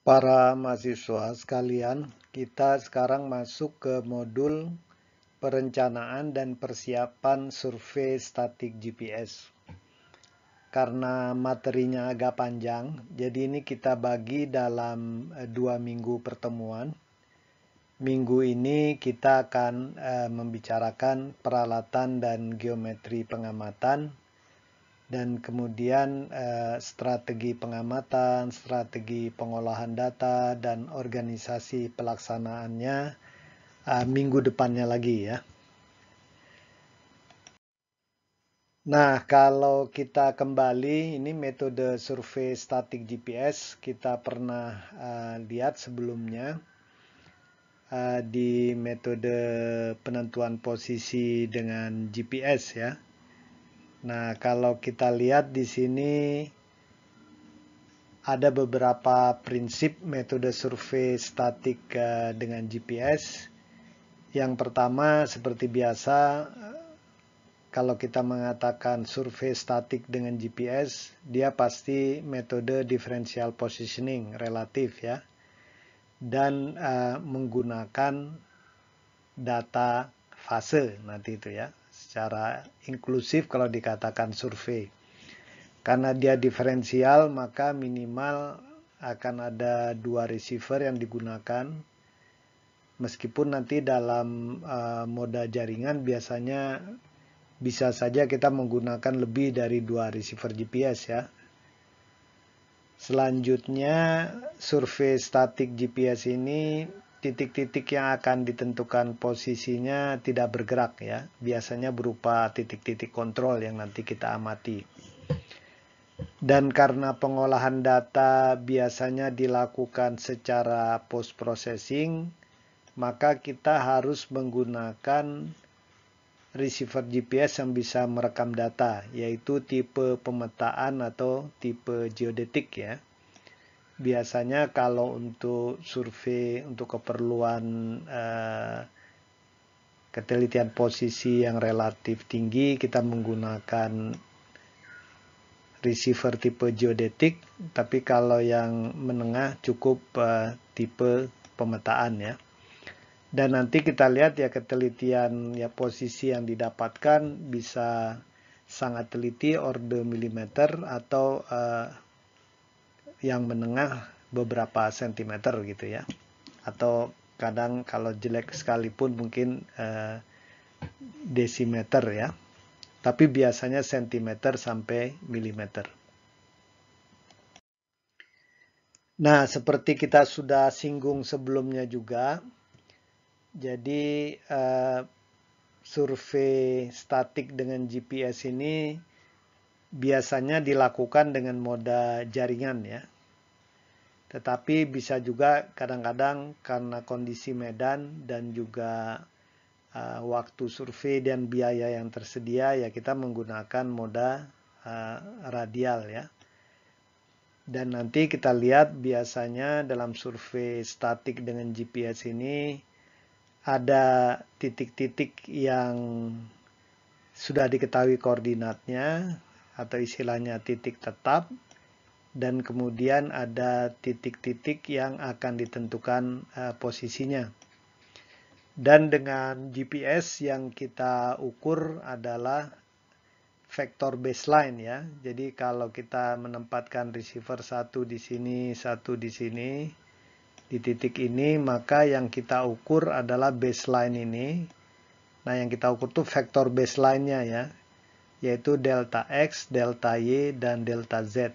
Para mahasiswa sekalian, kita sekarang masuk ke modul perencanaan dan persiapan survei statik GPS. Karena materinya agak panjang, jadi ini kita bagi dalam 2 minggu pertemuan. Minggu ini kita akan membicarakan peralatan dan geometri pengamatan, dan kemudian strategi pengamatan, strategi pengolahan data, dan organisasi pelaksanaannya minggu depannya lagi ya. Nah, kalau kita kembali, ini metode survei statik GPS kita pernah lihat sebelumnya di metode penentuan posisi dengan GPS ya. Nah, kalau kita lihat di sini ada beberapa prinsip metode survei statik dengan GPS. Yang pertama, seperti biasa, kalau kita mengatakan survei statik dengan GPS, dia pasti metode differential positioning relatif ya, dan menggunakan data fase nanti itu ya, secara inklusif kalau dikatakan survei. Karena dia diferensial, maka minimal akan ada 2 receiver yang digunakan. Meskipun nanti dalam moda jaringan biasanya bisa saja kita menggunakan lebih dari 2 receiver GPS ya. Selanjutnya, survei statik GPS ini titik-titik yang akan ditentukan posisinya tidak bergerak ya. Biasanya berupa titik-titik kontrol yang nanti kita amati. Dan karena pengolahan data biasanya dilakukan secara post processing, maka kita harus menggunakan receiver GPS yang bisa merekam data, yaitu tipe pemetaan atau tipe geodetik ya. Biasanya kalau untuk survei untuk keperluan ketelitian posisi yang relatif tinggi, kita menggunakan receiver tipe geodetik, tapi kalau yang menengah cukup tipe pemetaan ya. Dan nanti kita lihat ya ketelitian ya posisi yang didapatkan bisa sangat teliti order milimeter atau yang menengah beberapa sentimeter gitu ya. Atau kadang kalau jelek sekalipun mungkin desimeter ya. Tapi biasanya sentimeter sampai milimeter. Nah, seperti kita sudah singgung sebelumnya juga, jadi survei statik dengan GPS ini biasanya dilakukan dengan moda jaringan ya. Tetapi bisa juga kadang-kadang karena kondisi medan dan juga waktu survei dan biaya yang tersedia ya kita menggunakan moda radial ya. Dan nanti kita lihat biasanya dalam survei statik dengan GPS ini ada titik-titik yang sudah diketahui koordinatnya atau istilahnya titik tetap, dan kemudian ada titik-titik yang akan ditentukan posisinya. Dan dengan GPS yang kita ukur adalah vektor baseline ya. Jadi kalau kita menempatkan receiver satu di sini, satu di sini, di titik ini, maka yang kita ukur adalah baseline ini. Nah, yang kita ukur tuh vektor baseline-nya ya, yaitu delta X, delta Y, dan delta Z.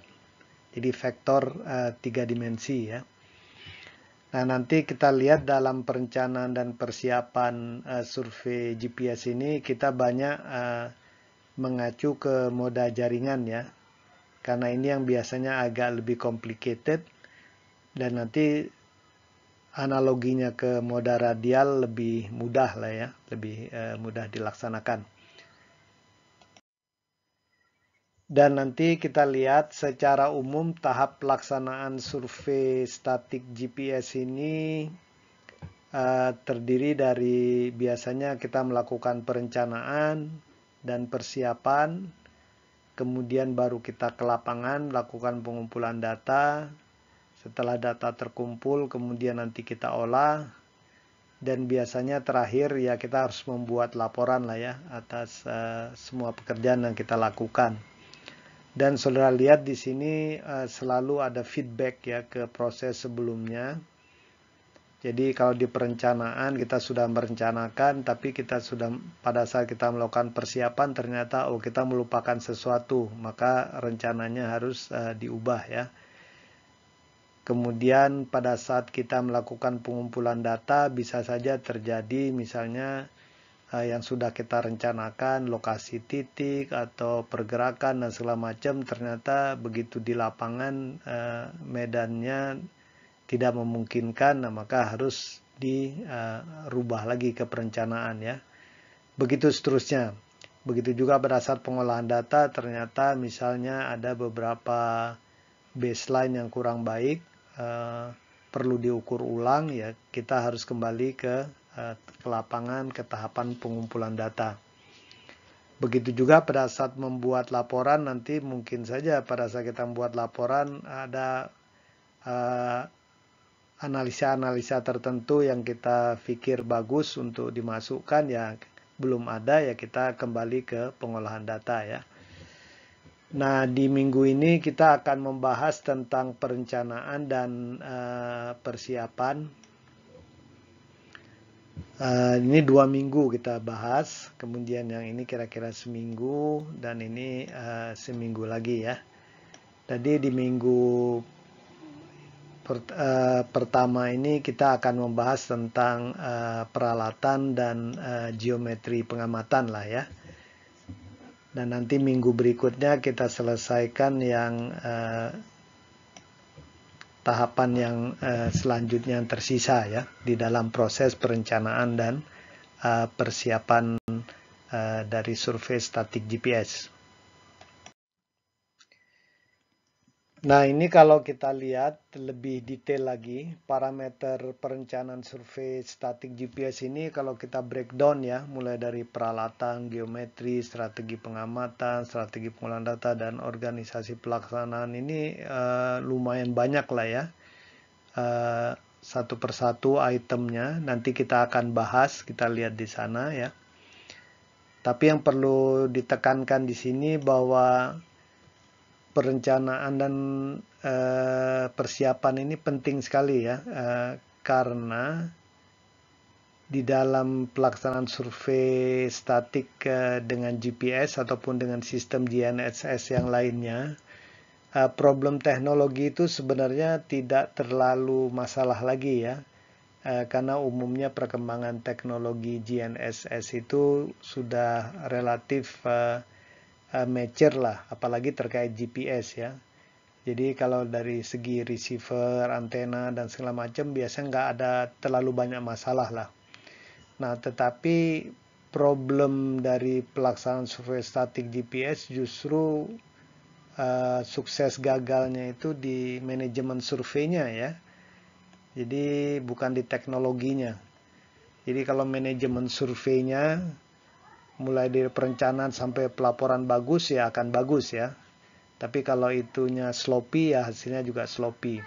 Jadi vektor 3 dimensi ya. Nah, nanti kita lihat dalam perencanaan dan persiapan survei GPS ini kita banyak mengacu ke moda jaringan ya. Karena ini yang biasanya agak lebih complicated dan nanti analoginya ke moda radial lebih mudah lah ya, lebih mudah dilaksanakan. Dan nanti kita lihat secara umum tahap pelaksanaan survei statik GPS ini terdiri dari biasanya kita melakukan perencanaan dan persiapan, kemudian baru kita ke lapangan melakukan pengumpulan data, Setelah data terkumpul, kemudian nanti kita olah, dan biasanya terakhir ya kita harus membuat laporan lah ya atas semua pekerjaan yang kita lakukan. Dan saudara lihat di sini selalu ada feedback ya ke proses sebelumnya. Jadi kalau di perencanaan kita sudah merencanakan, tapi kita sudah pada saat kita melakukan persiapan ternyata kita melupakan sesuatu, maka rencananya harus diubah ya. Kemudian pada saat kita melakukan pengumpulan data bisa saja terjadi misalnya yang sudah kita rencanakan, lokasi titik atau pergerakan dan segala macam, ternyata begitu di lapangan medannya tidak memungkinkan, nah maka harus dirubah lagi ke perencanaan ya. Begitu seterusnya. Begitu juga pada saat pengolahan data ternyata misalnya ada beberapa baseline yang kurang baik, perlu diukur ulang ya, kita harus kembali ke lapangan, ke tahapan pengumpulan data. Begitu juga pada saat membuat laporan, nanti mungkin saja pada saat kita membuat laporan ada analisa-analisa tertentu yang kita pikir bagus untuk dimasukkan, ya belum ada, ya kita kembali ke pengolahan data ya. Nah, di minggu ini kita akan membahas tentang perencanaan dan persiapan. Ini 2 minggu kita bahas, kemudian yang ini kira-kira seminggu, dan ini seminggu lagi ya. Jadi di minggu pertama ini kita akan membahas tentang peralatan dan geometri pengamatan lah ya. Dan nanti minggu berikutnya kita selesaikan yang tahapan yang selanjutnya yang tersisa ya di dalam proses perencanaan dan persiapan dari survei statik GPS. Nah, ini kalau kita lihat lebih detail lagi, parameter perencanaan survei statik GPS ini kalau kita breakdown ya, mulai dari peralatan, geometri, strategi pengamatan, strategi pengolahan data, dan organisasi pelaksanaan ini lumayan banyak lah ya. Satu persatu itemnya, nanti kita akan bahas, kita lihat di sana ya. Tapi yang perlu ditekankan di sini bahwa perencanaan dan persiapan ini penting sekali ya, karena di dalam pelaksanaan survei statik dengan GPS ataupun dengan sistem GNSS yang lainnya, problem teknologi itu sebenarnya tidak terlalu masalah lagi ya, karena umumnya perkembangan teknologi GNSS itu sudah relatif mature lah, apalagi terkait GPS ya. Jadi kalau dari segi receiver, antena, dan segala macam biasanya nggak ada terlalu banyak masalah lah. Nah, tetapi problem dari pelaksanaan survei statik GPS justru sukses gagalnya itu di manajemen surveinya ya. Jadi bukan di teknologinya. Jadi kalau manajemen surveinya mulai dari perencanaan sampai pelaporan bagus ya akan bagus ya. Tapi kalau itunya sloppy ya hasilnya juga sloppy.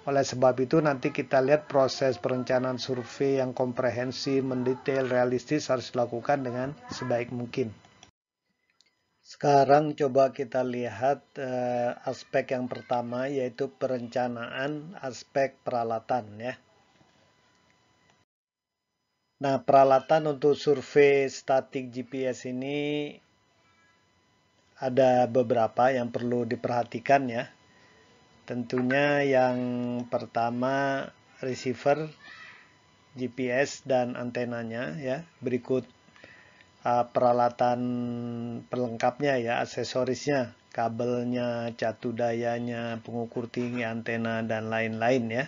Oleh sebab itu nanti kita lihat proses perencanaan survei yang komprehensif, mendetail, realistis harus dilakukan dengan sebaik mungkin. Sekarang coba kita lihat aspek yang pertama, yaitu perencanaan aspek peralatan ya. Nah, peralatan untuk survei statik GPS ini ada beberapa yang perlu diperhatikan ya. Tentunya yang pertama receiver GPS dan antenanya ya. Berikut peralatan pelengkapnya ya, aksesorisnya, kabelnya, catu dayanya, pengukur tinggi antena, dan lain-lain ya.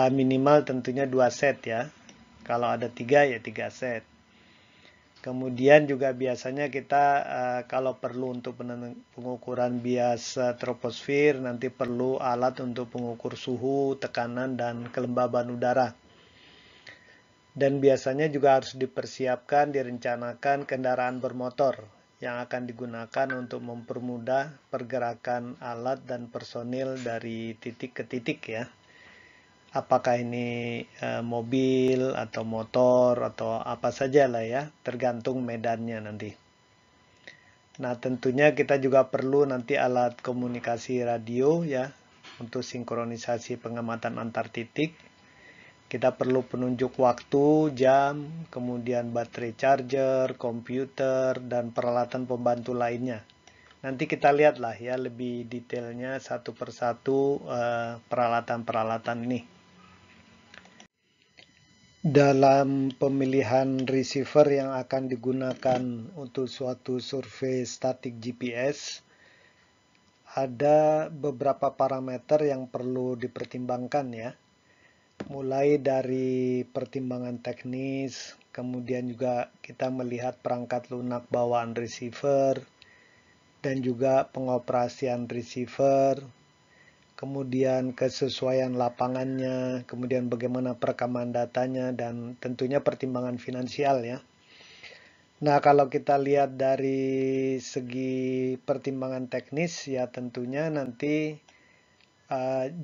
Minimal tentunya 2 set ya. Kalau ada 3 ya 3 set. Kemudian juga biasanya kita kalau perlu untuk pengukuran bias troposfer, nanti perlu alat untuk pengukur suhu, tekanan, dan kelembaban udara. Dan biasanya juga harus dipersiapkan, direncanakan kendaraan bermotor yang akan digunakan untuk mempermudah pergerakan alat dan personil dari titik ke titik ya. Apakah ini mobil atau motor atau apa saja lah ya, tergantung medannya nanti. Nah, tentunya kita juga perlu nanti alat komunikasi radio ya untuk sinkronisasi pengamatan antar titik. Kita perlu penunjuk waktu, jam, kemudian baterai charger, komputer, dan peralatan pembantu lainnya. Nanti kita lihatlah ya lebih detailnya satu persatu peralatan-peralatan ini. Dalam pemilihan receiver yang akan digunakan untuk suatu survei statik GPS, ada beberapa parameter yang perlu dipertimbangkan ya. Mulai dari pertimbangan teknis, kemudian juga kita melihat perangkat lunak bawaan receiver, dan juga pengoperasian receiver, kemudian kesesuaian lapangannya, kemudian bagaimana perekaman datanya, dan tentunya pertimbangan finansial ya. Nah, kalau kita lihat dari segi pertimbangan teknis, ya tentunya nanti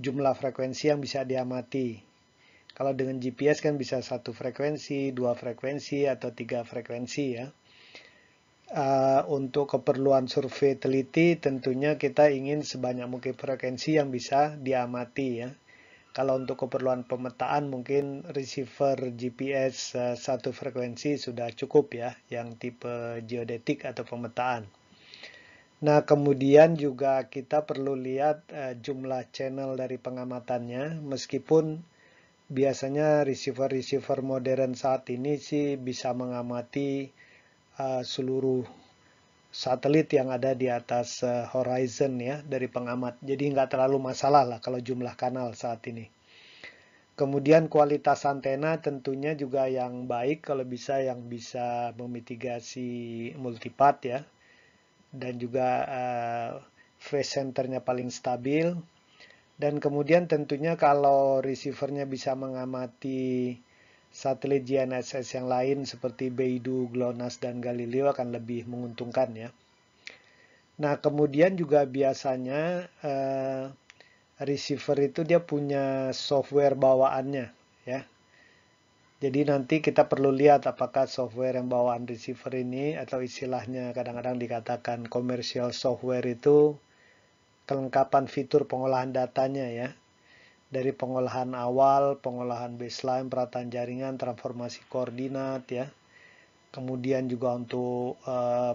jumlah frekuensi yang bisa diamati. Kalau dengan GPS kan bisa 1 frekuensi, 2 frekuensi, atau 3 frekuensi ya. Untuk keperluan survei teliti tentunya kita ingin sebanyak mungkin frekuensi yang bisa diamati ya. Kalau untuk keperluan pemetaan mungkin receiver GPS 1 frekuensi sudah cukup ya, yang tipe geodetik atau pemetaan. Nah, kemudian juga kita perlu lihat jumlah channel dari pengamatannya, meskipun biasanya receiver-receiver modern saat ini sih bisa mengamati seluruh satelit yang ada di atas horizon ya dari pengamat. Jadi nggak terlalu masalah lah kalau jumlah kanal saat ini. Kemudian kualitas antena tentunya juga yang baik, kalau bisa yang bisa memitigasi multipath ya. Dan juga phase centernya paling stabil. Dan kemudian tentunya kalau receivernya bisa mengamati satelit GNSS yang lain seperti Beidou, GLONASS, dan Galileo akan lebih menguntungkan ya. Nah, kemudian juga biasanya receiver itu dia punya software bawaannya ya. Jadi nanti kita perlu lihat apakah software yang bawaan receiver ini, atau istilahnya kadang-kadang dikatakan commercial software, itu kelengkapan fitur pengolahan datanya ya. Dari pengolahan awal, pengolahan baseline, perataan jaringan, transformasi koordinat ya. Kemudian juga untuk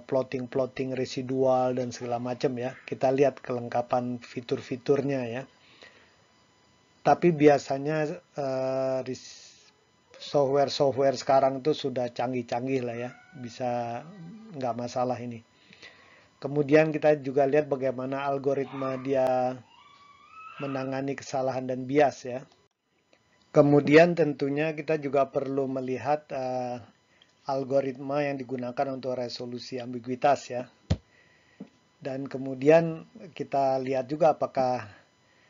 plotting residual dan segala macam ya. Kita lihat kelengkapan fitur-fiturnya ya. Tapi biasanya software sekarang itu sudah canggih-canggih lah ya. Bisa nggak masalah ini. Kemudian kita juga lihat bagaimana algoritma dia menangani kesalahan dan bias ya. Kemudian tentunya kita juga perlu melihat algoritma yang digunakan untuk resolusi ambiguitas ya. Dan kemudian kita lihat juga apakah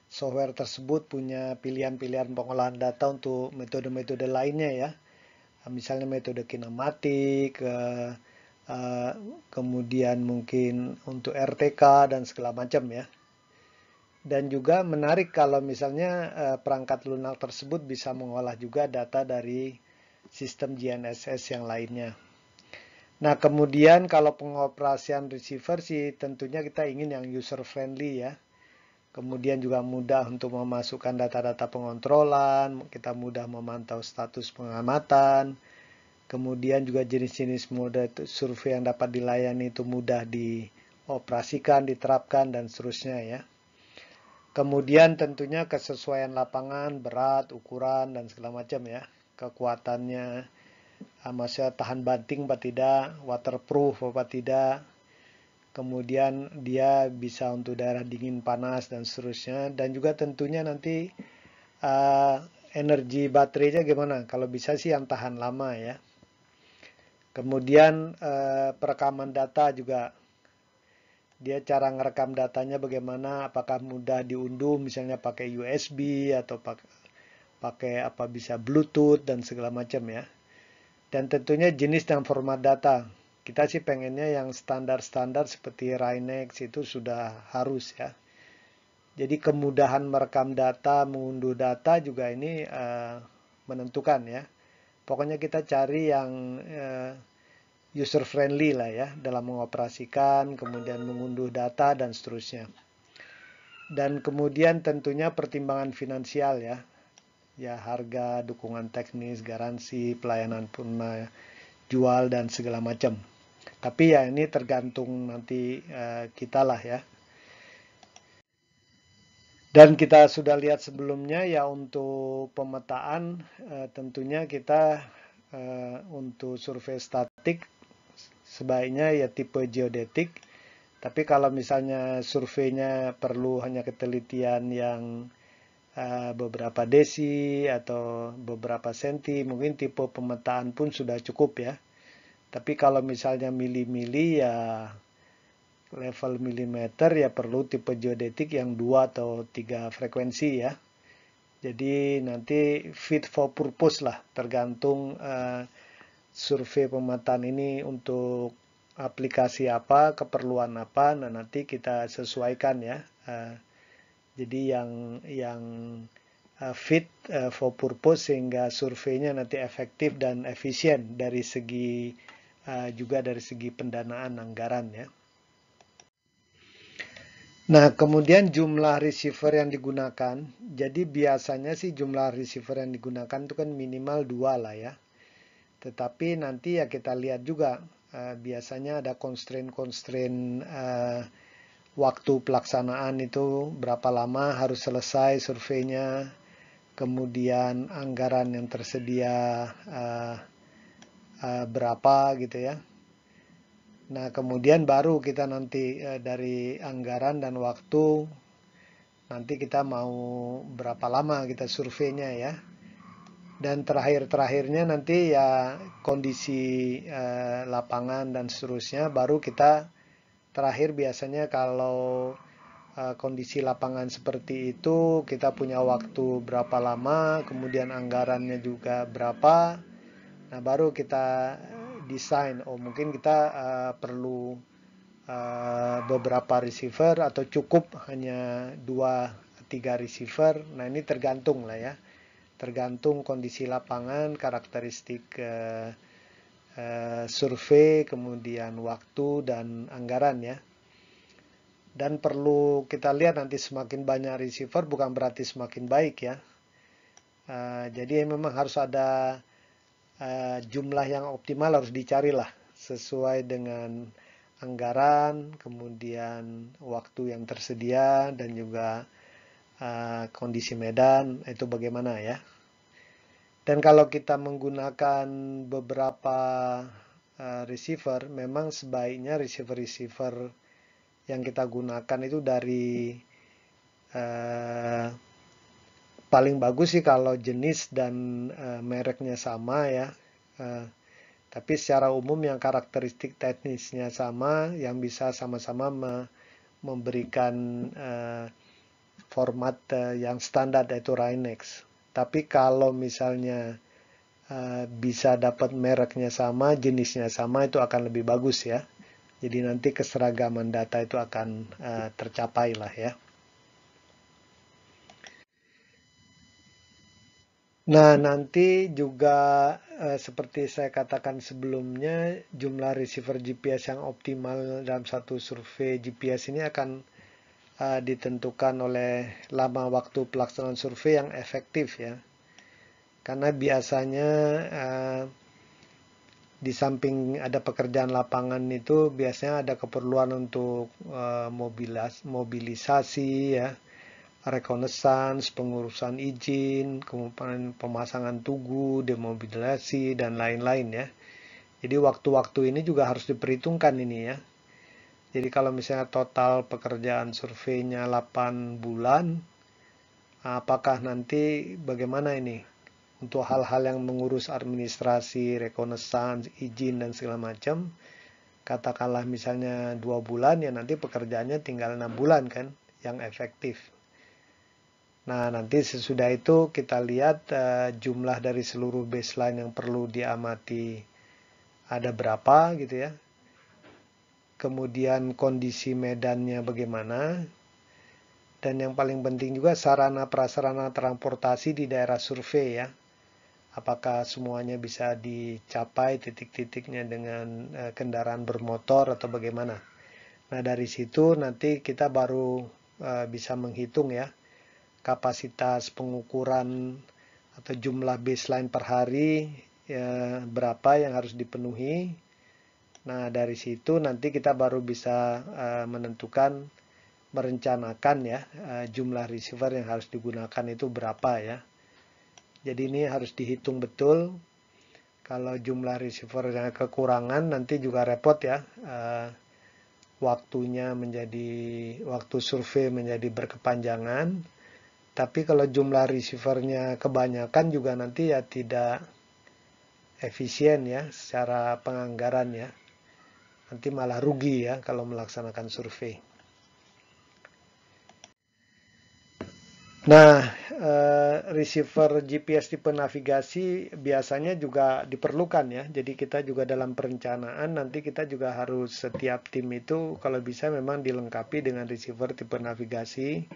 software tersebut punya pilihan-pilihan pengolahan data untuk metode-metode lainnya ya. Misalnya metode kinematik, kemudian mungkin untuk RTK dan segala macam ya. Dan juga menarik kalau misalnya perangkat lunak tersebut bisa mengolah juga data dari sistem GNSS yang lainnya. Nah, kemudian kalau pengoperasian receiver sih tentunya kita ingin yang user friendly ya. Kemudian juga mudah untuk memasukkan data-data pengontrolan, kita mudah memantau status pengamatan. Kemudian juga jenis-jenis mode survei yang dapat dilayani itu mudah dioperasikan, diterapkan, dan seterusnya ya. Kemudian tentunya kesesuaian lapangan, berat, ukuran, dan segala macam ya. Kekuatannya, maksudnya tahan banting apa tidak, waterproof apa tidak. Kemudian dia bisa untuk daerah dingin, panas, dan seterusnya. Dan juga tentunya nanti energi baterainya gimana. Kalau bisa sih yang tahan lama ya. Kemudian perekaman data juga. Dia cara ngerekam datanya bagaimana, apakah mudah diunduh misalnya pakai USB atau pakai apa bisa Bluetooth dan segala macam ya. Dan tentunya jenis dan format data. Kita sih pengennya yang standar-standar seperti Rhinex itu sudah harus ya. Jadi kemudahan merekam data, mengunduh data juga ini menentukan ya. Pokoknya kita cari yang user friendly lah ya dalam mengoperasikan, kemudian mengunduh data dan seterusnya. Dan kemudian tentunya pertimbangan finansial ya. Ya harga, dukungan teknis, garansi, pelayanan jual dan segala macam. Tapi ya ini tergantung nanti kita lah ya. Dan kita sudah lihat sebelumnya ya untuk pemetaan tentunya kita untuk survei statik sebaiknya ya tipe geodetik. Tapi kalau misalnya surveinya perlu hanya ketelitian yang beberapa desi atau beberapa senti, mungkin tipe pemetaan pun sudah cukup ya. Tapi kalau misalnya mili-mili ya level milimeter ya perlu tipe geodetik yang 2 atau 3 frekuensi ya. Jadi nanti fit for purpose lah, tergantung survei pemetaan ini untuk aplikasi apa, keperluan apa, nah nanti kita sesuaikan ya. Jadi yang fit for purpose sehingga surveinya nanti efektif dan efisien dari segi juga dari segi pendanaan anggaran ya. Nah, kemudian jumlah receiver yang digunakan. Jadi biasanya sih jumlah receiver yang digunakan itu kan minimal 2 lah ya. Tetapi nanti ya kita lihat juga biasanya ada constraint-constraint waktu pelaksanaan itu berapa lama harus selesai surveinya, kemudian anggaran yang tersedia berapa gitu ya. Nah, kemudian baru kita nanti dari anggaran dan waktu, nanti kita mau berapa lama kita surveinya ya. Dan terakhir-terakhirnya nanti ya kondisi lapangan dan seterusnya, baru kita terakhir biasanya kalau kondisi lapangan seperti itu, kita punya waktu berapa lama, kemudian anggarannya juga berapa, nah baru kita desain, oh mungkin kita perlu beberapa receiver atau cukup hanya 2-3 receiver. Nah ini tergantung lah ya, tergantung kondisi lapangan, karakteristik survei, kemudian waktu dan anggaran ya. Dan perlu kita lihat nanti semakin banyak receiver bukan berarti semakin baik ya. Jadi memang harus ada jumlah yang optimal, harus dicari lah sesuai dengan anggaran, kemudian waktu yang tersedia dan juga kondisi medan itu bagaimana ya. Dan kalau kita menggunakan beberapa receiver, memang sebaiknya receiver-receiver yang kita gunakan itu dari paling bagus sih kalau jenis dan mereknya sama ya. Tapi secara umum yang karakteristik teknisnya sama, yang bisa sama-sama memberikan format yang standar yaitu Rhinex. Tapi kalau misalnya bisa dapat mereknya sama, jenisnya sama, itu akan lebih bagus ya. Jadi nanti keseragaman data itu akan tercapai lah ya. Nah, nanti juga seperti saya katakan sebelumnya, jumlah receiver GPS yang optimal dalam satu survei GPS ini akan ditentukan oleh lama waktu pelaksanaan survei yang efektif ya. Karena biasanya di samping ada pekerjaan lapangan itu biasanya ada keperluan untuk mobilisasi ya, rekonesans, pengurusan izin, kemudian pemasangan tugu, demobilisasi, dan lain-lain ya. Jadi waktu-waktu ini juga harus diperhitungkan ini ya. Jadi kalau misalnya total pekerjaan surveinya 8 bulan, apakah nanti bagaimana ini? Untuk hal-hal yang mengurus administrasi, rekonesans, izin, dan segala macam, katakanlah misalnya 2 bulan, ya nanti pekerjaannya tinggal 6 bulan kan, yang efektif. Nah, nanti sesudah itu kita lihat jumlah dari seluruh baseline yang perlu diamati ada berapa gitu ya. kemudian kondisi medannya bagaimana, dan yang paling penting juga sarana prasarana transportasi di daerah survei ya. Apakah semuanya bisa dicapai titik-titiknya dengan kendaraan bermotor atau bagaimana. Nah, dari situ nanti kita baru bisa menghitung ya kapasitas pengukuran atau jumlah baseline per hari ya, berapa yang harus dipenuhi. Nah, dari situ nanti kita baru bisa menentukan, merencanakan ya jumlah receiver yang harus digunakan itu berapa ya. Jadi ini harus dihitung betul. Kalau jumlah receivernya kekurangan nanti juga repot ya. Waktu survei menjadi berkepanjangan. Tapi kalau jumlah receivernya kebanyakan juga nanti ya tidak efisien ya secara penganggaran ya. Nanti malah rugi ya kalau melaksanakan survei. Nah, receiver GPS tipe navigasi biasanya juga diperlukan ya. Jadi kita juga dalam perencanaan nanti kita juga harus setiap tim itu kalau bisa memang dilengkapi dengan receiver tipe navigasi.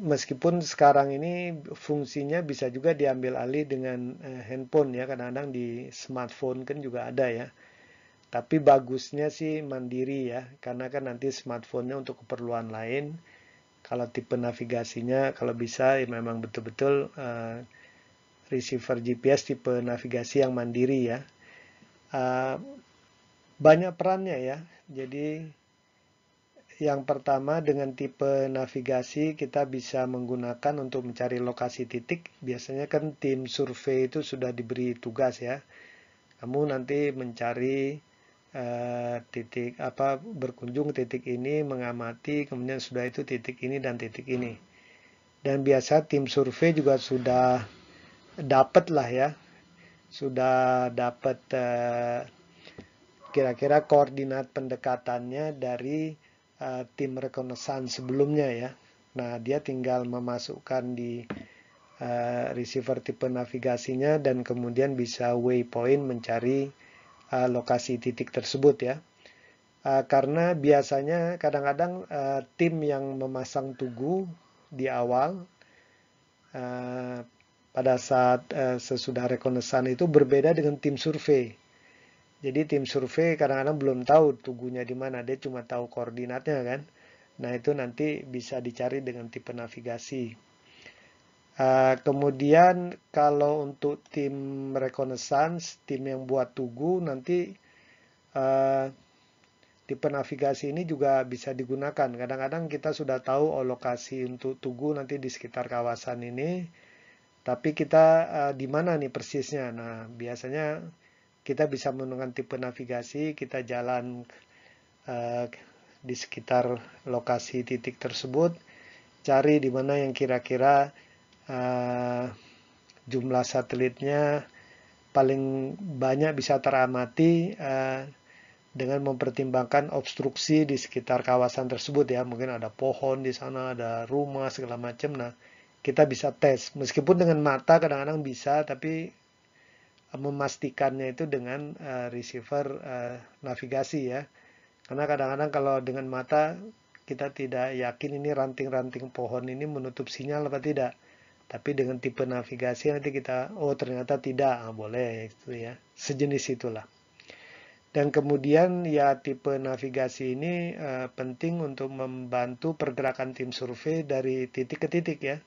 Meskipun sekarang ini fungsinya bisa juga diambil alih dengan handphone ya. Kadang-kadang di smartphone kan juga ada ya. Tapi bagusnya sih mandiri ya, karena kan nanti smartphone-nya untuk keperluan lain. Kalau tipe navigasinya, kalau bisa ya memang betul-betul receiver GPS tipe navigasi yang mandiri ya. Banyak perannya ya. Jadi yang pertama dengan tipe navigasi kita bisa menggunakan untuk mencari lokasi titik. Biasanya kan tim survei itu sudah diberi tugas ya. Kamu nanti mencari titik apa, berkunjung titik ini, mengamati, kemudian sudah itu titik ini dan titik ini. Dan biasa tim survei juga sudah dapat lah ya, sudah dapat kira-kira koordinat pendekatannya dari tim rekonesan sebelumnya ya. Nah, dia tinggal memasukkan di receiver tipe navigasinya dan kemudian bisa waypoint mencari lokasi titik tersebut ya. Karena biasanya kadang-kadang tim yang memasang tugu di awal pada saat sesudah rekonesan itu berbeda dengan tim survei. Jadi tim survei kadang-kadang belum tahu tugunya di mana, dia cuma tahu koordinatnya kan. Nah, itu nanti bisa dicari dengan tipe navigasi. Kemudian kalau untuk tim reconnaissance, tim yang buat tugu nanti tipe navigasi ini juga bisa digunakan. Kadang-kadang kita sudah tahu lokasi untuk tugu nanti di sekitar kawasan ini, tapi kita di mana nih persisnya. Nah, biasanya kita bisa menggunakan tipe navigasi, kita jalan di sekitar lokasi titik tersebut, cari di mana yang kira-kira jumlah satelitnya paling banyak bisa teramati dengan mempertimbangkan obstruksi di sekitar kawasan tersebut ya. Mungkin ada pohon di sana, ada rumah segala macam. Nah, kita bisa tes. Meskipun dengan mata kadang-kadang bisa, tapi memastikannya itu dengan receiver navigasi ya. Karena kadang-kadang kalau dengan mata kita tidak yakin ini ranting-ranting pohon ini menutup sinyal apa tidak. Tapi dengan tipe navigasi nanti kita, oh ternyata tidak, boleh itu ya. Sejenis itulah. Dan kemudian ya tipe navigasi ini penting untuk membantu pergerakan tim survei dari titik ke titik ya.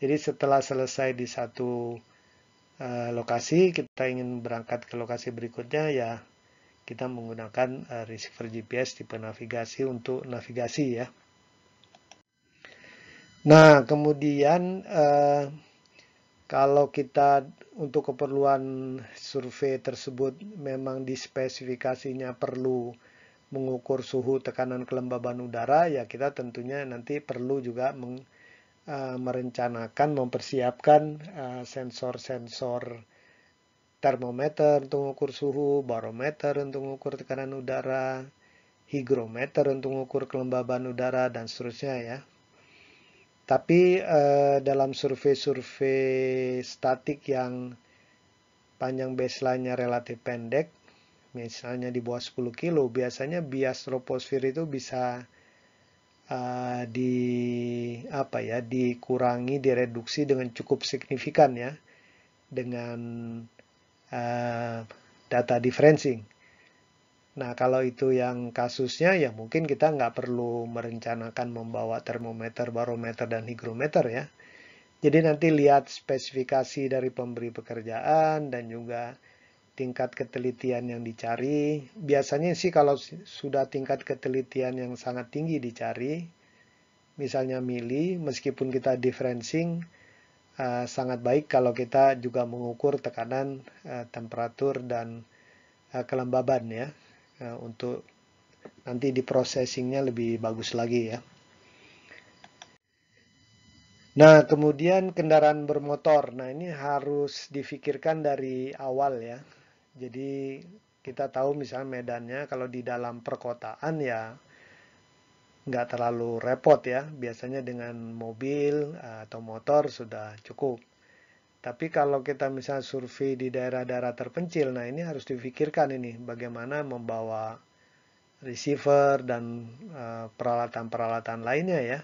Jadi setelah selesai di satu lokasi, kita ingin berangkat ke lokasi berikutnya ya kita menggunakan receiver GPS tipe navigasi untuk navigasi ya. Nah, kemudian kalau kita untuk keperluan survei tersebut memang dispesifikasinya perlu mengukur suhu, tekanan, kelembaban udara, ya kita tentunya nanti perlu juga merencanakan, mempersiapkan sensor-sensor termometer untuk mengukur suhu, barometer untuk mengukur tekanan udara, hygrometer untuk mengukur kelembaban udara, dan seterusnya ya. Tapi dalam survei-survei statik yang panjang baseline-nya relatif pendek, misalnya di bawah 10 kilo, biasanya bias troposfer itu bisa dikurangi, direduksi dengan cukup signifikan ya, dengan data differencing. Nah, kalau itu yang kasusnya, ya mungkin kita nggak perlu merencanakan membawa termometer, barometer, dan hygrometer ya. Jadi nanti lihat spesifikasi dari pemberi pekerjaan dan juga tingkat ketelitian yang dicari. Biasanya sih kalau sudah tingkat ketelitian yang sangat tinggi dicari, misalnya mili, meskipun kita differencing, sangat baik kalau kita juga mengukur tekanan, temperatur, dan kelembaban ya, untuk nanti di processingnya lebih bagus lagi ya. Nah, kemudian kendaraan bermotor. Nah, ini harus difikirkan dari awal ya. Jadi kita tahu misalnya medannya kalau di dalam perkotaan ya nggak terlalu repot ya. Biasanya dengan mobil atau motor sudah cukup. Tapi kalau kita misalnya survei di daerah-daerah terpencil, nah ini harus difikirkan ini bagaimana membawa receiver dan peralatan-peralatan lainnya ya.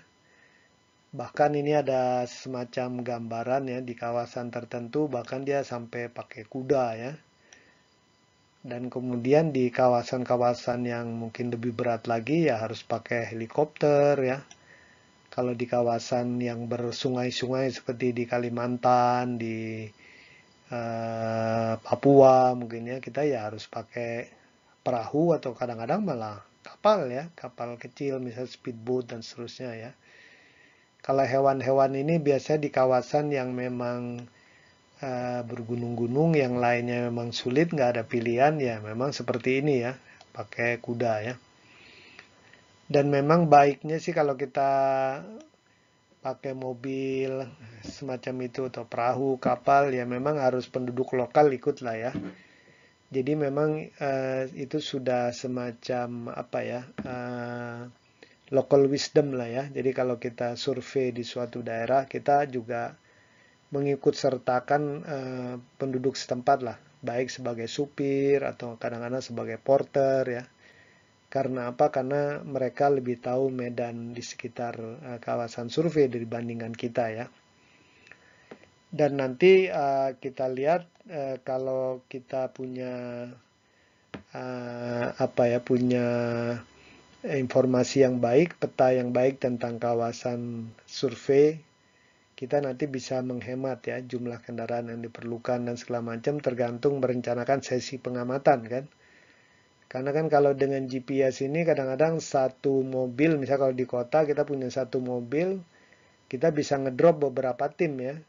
Bahkan ini ada semacam gambaran ya di kawasan tertentu, bahkan dia sampai pakai kuda ya. Dan kemudian di kawasan-kawasan yang mungkin lebih berat lagi ya harus pakai helikopter ya. Kalau di kawasan yang bersungai-sungai seperti di Kalimantan, di Papua mungkin ya, kita ya harus pakai perahu atau kadang-kadang malah kapal ya, kapal kecil misalnya speedboat dan seterusnya ya. Kalau hewan-hewan ini biasanya di kawasan yang memang bergunung-gunung, yang lainnya memang sulit, nggak ada pilihan, ya memang seperti ini ya, pakai kuda ya. Dan memang baiknya sih kalau kita pakai mobil semacam itu atau perahu, kapal, ya memang harus penduduk lokal ikut lah ya. Jadi memang itu sudah semacam apa ya, local wisdom lah ya. Jadi kalau kita survei di suatu daerah, kita juga mengikut sertakan penduduk setempat lah, baik sebagai supir atau kadang-kadang sebagai porter ya. Karena apa? Karena mereka lebih tahu medan di sekitar kawasan survei dibandingkan kita ya. Dan nanti kita lihat kalau kita punya punya informasi yang baik, peta yang baik tentang kawasan survei, kita nanti bisa menghemat ya jumlah kendaraan yang diperlukan dan segala macam, tergantung merencanakan sesi pengamatan kan. Karena kan kalau dengan GPS ini kadang-kadang satu mobil, misalnya kalau di kota kita punya satu mobil, kita bisa ngedrop beberapa tim ya.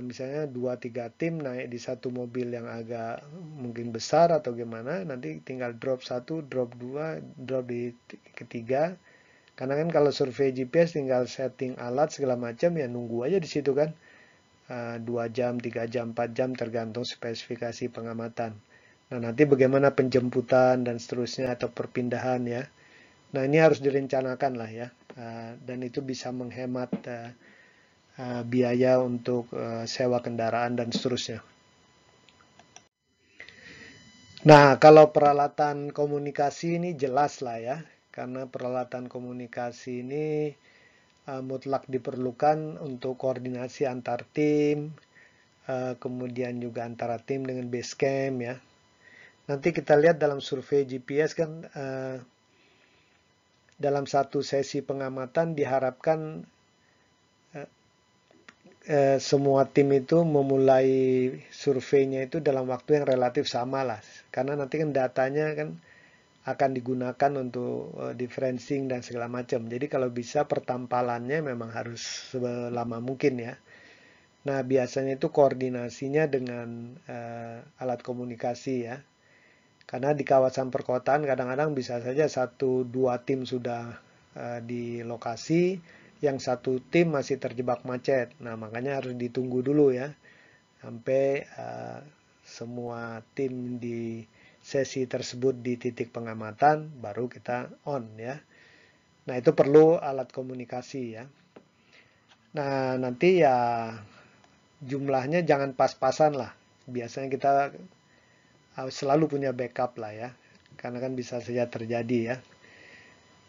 Misalnya 2-3 tim naik di satu mobil yang agak mungkin besar atau gimana, nanti tinggal drop satu, drop dua, drop di ketiga. Karena kan kalau survei GPS tinggal setting alat segala macam ya nunggu aja di situ kan. 2 jam, 3 jam, 4 jam tergantung spesifikasi pengamatan. Nah, nanti bagaimana penjemputan dan seterusnya atau perpindahan ya. Nah, ini harus direncanakan lah ya. Dan itu bisa menghemat biaya untuk sewa kendaraan dan seterusnya. Nah, kalau peralatan komunikasi ini jelas lah ya. Karena peralatan komunikasi ini mutlak diperlukan untuk koordinasi antar tim, kemudian juga antara tim dengan base camp ya. Nanti kita lihat dalam survei GPS kan dalam satu sesi pengamatan diharapkan semua tim itu memulai surveinya itu dalam waktu yang relatif sama lah. Karena nanti kan datanya kan akan digunakan untuk differencing dan segala macam. Jadi kalau bisa pertampalannya memang harus selama mungkin ya. Nah, biasanya itu koordinasinya dengan alat komunikasi ya. Karena di kawasan perkotaan kadang-kadang bisa saja 1-2 tim sudah di lokasi, yang satu tim masih terjebak macet. Nah, makanya harus ditunggu dulu ya, sampai semua tim di sesi tersebut di titik pengamatan, baru kita on ya. Nah, itu perlu alat komunikasi ya. Nah, nanti ya jumlahnya jangan pas-pasan lah. Biasanya kita selalu punya backup lah ya, karena kan bisa saja terjadi ya.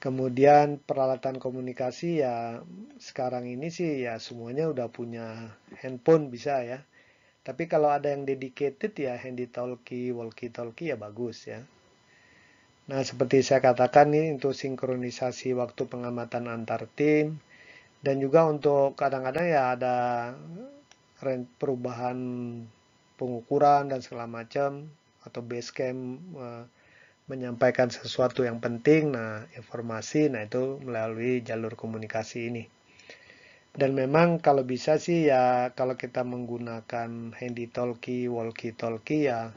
Kemudian peralatan komunikasi ya sekarang ini sih ya semuanya udah punya handphone bisa ya. Tapi kalau ada yang dedicated ya handy talkie, walkie talkie ya bagus ya. Nah, seperti saya katakan nih untuk sinkronisasi waktu pengamatan antar tim dan juga untuk kadang-kadang ya ada perubahan pengukuran dan segala macam atau base camp menyampaikan sesuatu yang penting, nah informasi, nah itu melalui jalur komunikasi ini. Dan memang kalau bisa sih ya kalau kita menggunakan handy talkie, walkie talkie ya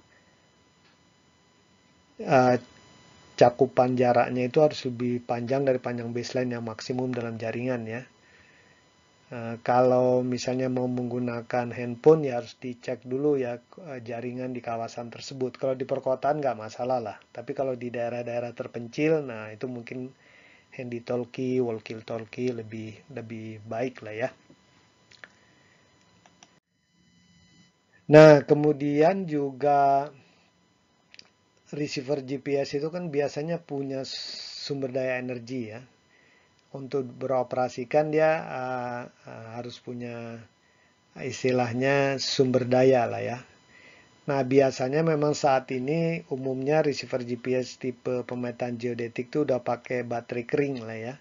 cakupan jaraknya itu harus lebih panjang dari panjang baseline yang maksimum dalam jaringan ya. Kalau misalnya mau menggunakan handphone ya harus dicek dulu ya jaringan di kawasan tersebut. Kalau di perkotaan nggak masalah lah. Tapi kalau di daerah-daerah terpencil, nah itu mungkin handy talkie, walkie talkie lebih baik lah ya. Nah, kemudian juga receiver GPS itu kan biasanya punya sumber daya energi ya. Untuk beroperasikan dia harus punya istilahnya sumber daya lah ya. Nah, biasanya memang saat ini umumnya receiver GPS tipe pemetaan geodetik itu udah pakai baterai kering lah ya.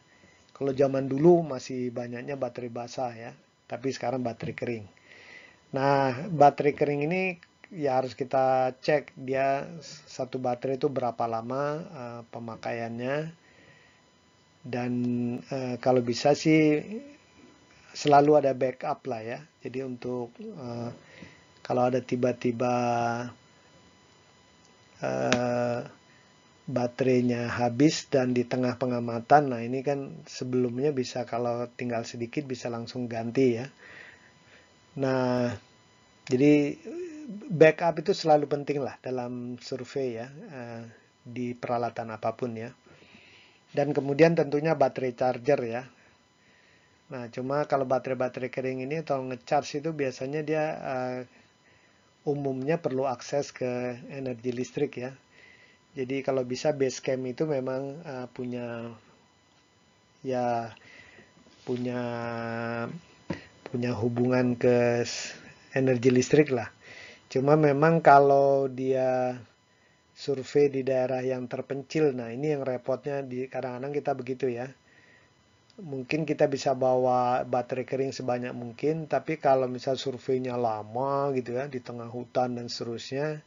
Kalau zaman dulu masih banyaknya baterai basah ya, tapi sekarang baterai kering. Nah, baterai kering ini ya harus kita cek dia satu baterai itu berapa lama pemakaiannya dan kalau bisa sih selalu ada backup lah ya. Jadi untuk kalau ada tiba-tiba baterainya habis dan di tengah pengamatan, nah ini kan sebelumnya bisa kalau tinggal sedikit bisa langsung ganti ya. Nah, jadi backup itu selalu penting lah dalam survei ya, di peralatan apapun ya. Dan kemudian tentunya baterai charger ya. Nah, cuma kalau baterai-baterai kering ini kalau ngecharge itu biasanya dia umumnya perlu akses ke energi listrik ya. Jadi kalau bisa base camp itu memang punya punya hubungan ke energi listrik lah. Cuma memang kalau dia survei di daerah yang terpencil, nah ini yang repotnya di kadang-kadang kita begitu ya. Mungkin kita bisa bawa baterai kering sebanyak mungkin, tapi kalau misal surveinya lama gitu ya, di tengah hutan dan seterusnya,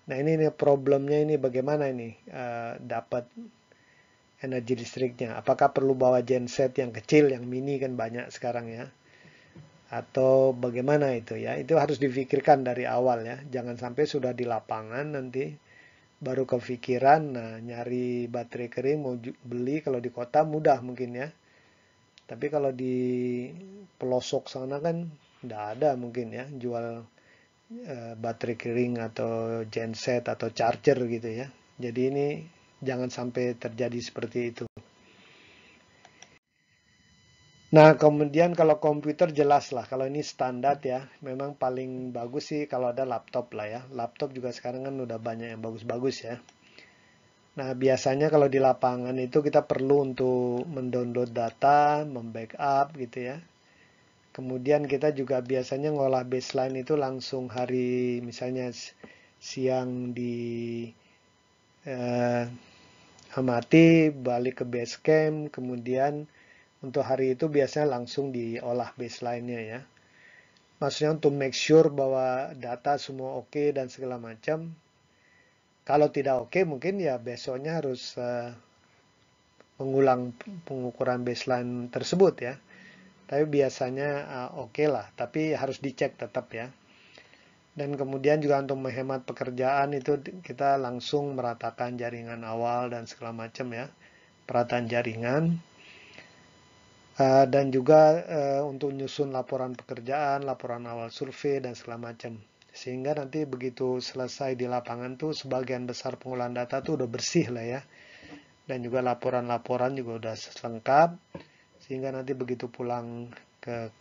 nah ini nih problemnya ini bagaimana ini dapat energi listriknya. Apakah perlu bawa genset yang kecil, yang mini kan banyak sekarang ya? Atau bagaimana itu ya? Itu harus difikirkan dari awal ya. Jangan sampai sudah di lapangan nanti baru kepikiran, nah nyari baterai kering mau beli kalau di kota mudah mungkin ya. Tapi kalau di pelosok sana kan tidak ada mungkin ya jual baterai kering atau genset atau charger gitu ya. Jadi ini jangan sampai terjadi seperti itu. Nah, kemudian kalau komputer jelas lah, kalau ini standar ya, memang paling bagus sih kalau ada laptop lah ya. Laptop juga sekarang kan udah banyak yang bagus-bagus ya. Nah, biasanya kalau di lapangan itu kita perlu untuk mendownload data, membackup gitu ya. Kemudian kita juga biasanya ngolah baseline itu langsung hari, misalnya siang di amati, balik ke base camp, kemudian untuk hari itu biasanya langsung diolah baseline-nya ya. Maksudnya untuk make sure bahwa data semua oke dan segala macam. Kalau tidak oke mungkin ya besoknya harus mengulang pengukuran baseline tersebut ya. Tapi biasanya oke lah, tapi harus dicek tetap ya. Dan kemudian juga untuk menghemat pekerjaan itu kita langsung meratakan jaringan awal dan segala macam ya. Perataan jaringan. Dan juga untuk nyusun laporan pekerjaan, laporan awal survei, dan segala macam. Sehingga nanti begitu selesai di lapangan tuh sebagian besar pengolahan data tuh udah bersih lah ya. Dan juga laporan-laporan juga udah lengkap. Sehingga nanti begitu pulang ke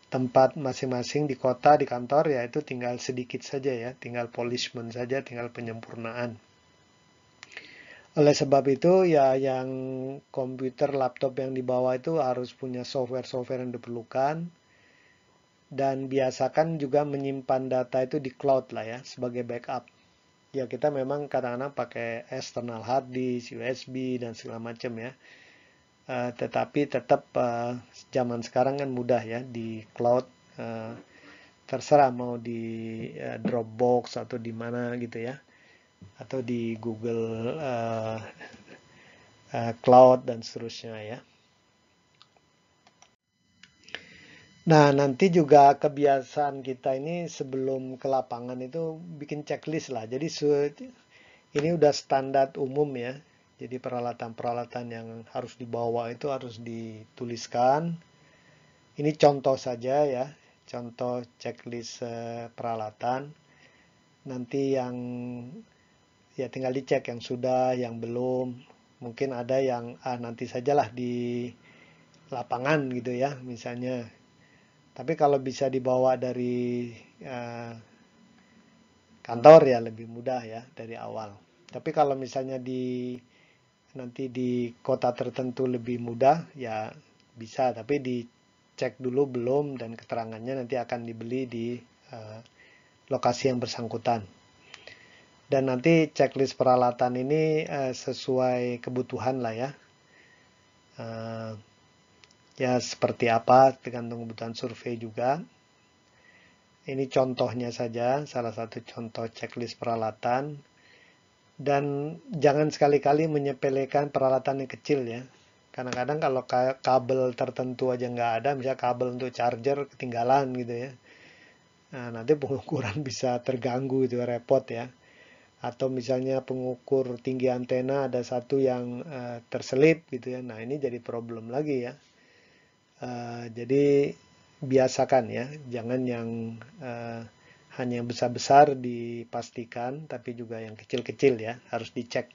tempat masing-masing di kota, di kantor, ya itu tinggal sedikit saja ya, tinggal polishment saja, tinggal penyempurnaan. Oleh sebab itu ya yang komputer, laptop yang dibawa itu harus punya software-software yang diperlukan, dan biasakan juga menyimpan data itu di cloud lah ya, sebagai backup. Ya kita memang kadang-kadang pakai external hard disk, USB, dan segala macam ya. Tetapi tetap zaman sekarang kan mudah ya di cloud, terserah mau di Dropbox atau di mana gitu ya, atau di Google Cloud dan seterusnya ya. Nah, nanti juga kebiasaan kita ini sebelum ke lapangan itu bikin checklist lah. Jadi ini udah standar umum ya. Jadi peralatan-peralatan yang harus dibawa itu harus dituliskan. Ini contoh saja ya, contoh checklist peralatan. Nanti yang ya tinggal dicek yang sudah, yang belum. Mungkin ada yang nanti sajalah di lapangan gitu ya, misalnya. Tapi kalau bisa dibawa dari kantor ya lebih mudah ya dari awal. Tapi kalau misalnya nanti di kota tertentu lebih mudah ya bisa, tapi dicek dulu belum dan keterangannya nanti akan dibeli di lokasi yang bersangkutan. Dan nanti checklist peralatan ini sesuai kebutuhan lah ya. Ya seperti apa tergantung kebutuhan survei juga. Ini contohnya saja, salah satu contoh checklist peralatan. Dan jangan sekali-kali menyepelekan peralatan yang kecil ya. Kadang-kadang kalau kabel tertentu aja nggak ada, misalnya kabel untuk charger ketinggalan gitu ya. Nah, nanti pengukuran bisa terganggu, itu repot ya. Atau misalnya pengukur tinggi antena ada satu yang terselip gitu ya. Nah, ini jadi problem lagi ya. Jadi biasakan ya, jangan yang hanya yang besar-besar dipastikan, tapi juga yang kecil-kecil ya harus dicek.